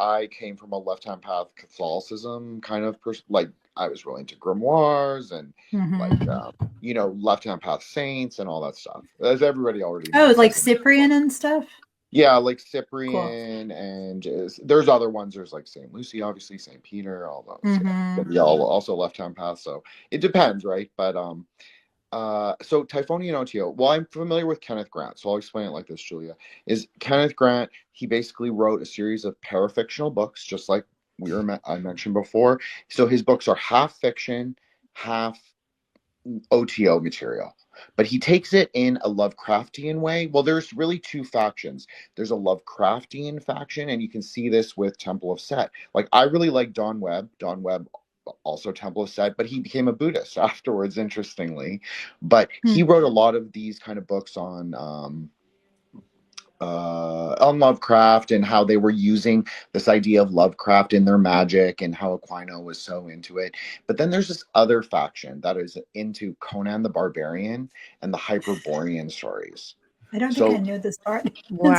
I came from a left-hand path Catholicism kind of person. Like I was really into grimoires and like Hmm. left-hand path saints and all that stuff. As everybody already Oh, knows, like like in this Cyprian book. and stuff. Yeah, like Cool. Cyprian and there's other ones. There's like Saint Lucy, obviously Saint Peter, all those. Yeah, Hmm. but yeah, also left-hand path. So it depends, right? But so Typhonian OTO. Well, I'm familiar with Kenneth Grant, so I'll explain it like this, Julia. Is Kenneth Grant, he basically wrote a series of parafictional books, just like I mentioned before. So his books are half fiction, half OTO material. But he takes it in a Lovecraftian way. Well, there's really two factions. There's a Lovecraftian faction, and you can see this with Temple of Set. Like I really like Don Webb. Don Webb also Temple of Set, but he became a Buddhist afterwards, interestingly. But he wrote a lot of these kind of books on Lovecraft and how they were using this idea of Lovecraft in their magic and how Aquino was so into it. But then there's this other faction that is into Conan the Barbarian and the Hyperborean stories. I don't think I So knew this part. That's cool.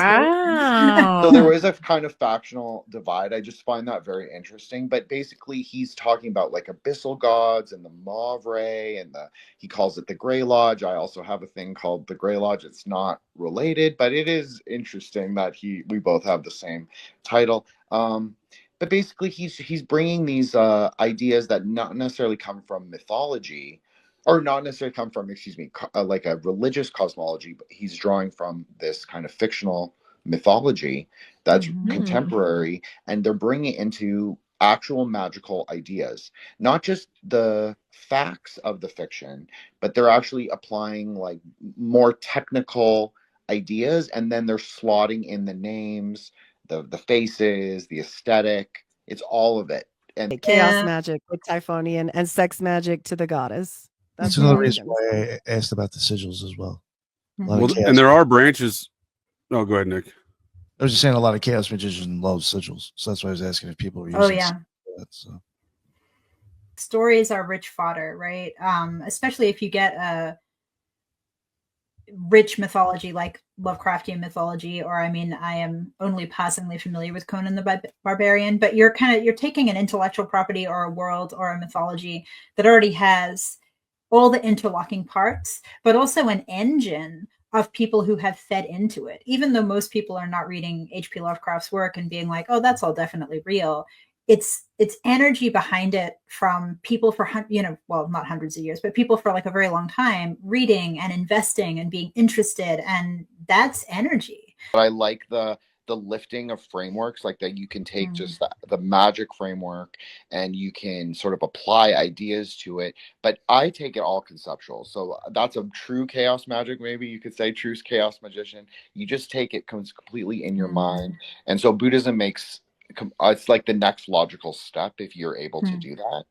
so there Wow. is a kind of factional divide. I just find that very interesting. But basically, he's talking about like abyssal gods and the Mauvre and he calls it the Grey Lodge. I also have a thing called the Grey Lodge. It's not related, but it is interesting that we both have the same title. But basically, he's bringing these ideas that not necessarily come from mythology, or not necessarily come from, excuse me, like a religious cosmology, but he's drawing from this kind of fictional mythology that's Hmm. contemporary, and they're bringing it into actual magical ideas, not just the facts of the fiction, but they're actually applying like more technical ideas, and then they're slotting in the names, the faces, the aesthetic. It's all of it. And Chaos Yeah. magic with Typhonian and sex magic to the goddess. That's That's what another I'm Hmm. reason gonna say. why I asked about the sigils as well. A lot of Hmm. Well, and chaos. there are branches. Oh, go ahead, Nick. I was just saying a lot of chaos magicians love sigils, so that's why I was asking if people were Oh using yeah. that. So Stories are rich fodder, right? Especially if you get a rich mythology like Lovecraftian mythology, or I mean, I am only passingly familiar with Conan the Barbarian, but you're taking an intellectual property or a world or a mythology that already has all the interlocking parts, but also an engine of people who have fed into it. Even though most people are not reading H.P. Lovecraft's work and being like, "Oh, that's all definitely real," it's energy behind it from people for well, not hundreds of years, but people for like a very long time reading and investing and being interested, and that's energy. but I like the lifting of frameworks, like that you can take Mm. just the magic framework and you can sort of apply ideas to it. But I take it all conceptual. So that's a true chaos magic, maybe you could say, true chaos magician. You just take it comes completely in your mind. Mm. And so Buddhism makes it's like the next logical step if you're able to Mm. do that.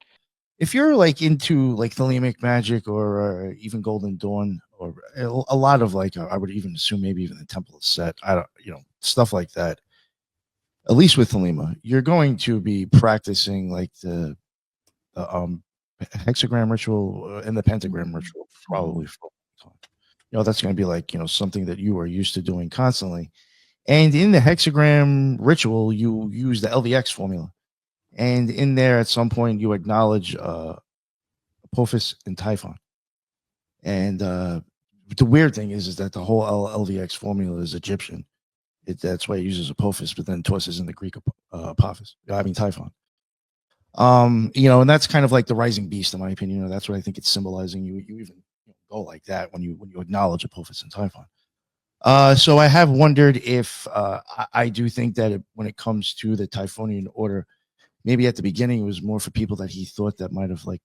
if you're like into like Thelemic magic or even Golden Dawn or a lot of like I would even assume maybe even the Temple of Set, I don't, stuff like that. At least with Thelema, you're going to be practicing like the hexagram ritual and the pentagram Mm. ritual Mm. probably for a long time. That's going to be like something that you are used to doing constantly. And in the hexagram ritual, you use the LVX formula. And in there, at some point, you acknowledge Apophis and Typhon. And the weird thing is that the whole LVX formula is Egyptian. That's why it uses Apophis, but then tosses in the Greek Apophis. I mean Typhon. And that's kind of like the rising beast, in my opinion. That's what I think it's symbolizing. You even go like that when you acknowledge Apophis and Typhon. So I have wondered if I do think that when it comes to the Typhonian order, maybe at the beginning it was more for people that he thought that might have like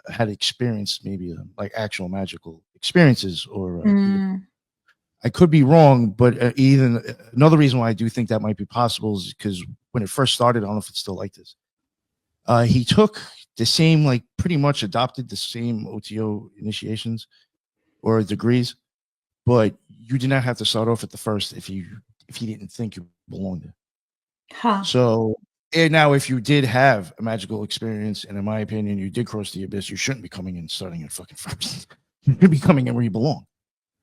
had experienced maybe like actual magical experiences, or Mm. I could be wrong, but even another reason why I do think that might be possible is because when it first started, I don't know if it's still like this. He took the same, like pretty much adopted the same OTO initiations or degrees, but you did not have to start off at the first if he didn't think you belonged there. Huh. So and now if you did have a magical experience, and in my opinion, you did cross the abyss, you shouldn't be coming in starting at fucking first. You should be coming in where you belong.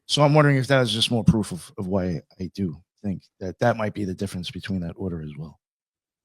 So I'm wondering if that is just more proof of why I do think that might be the difference between that order as well.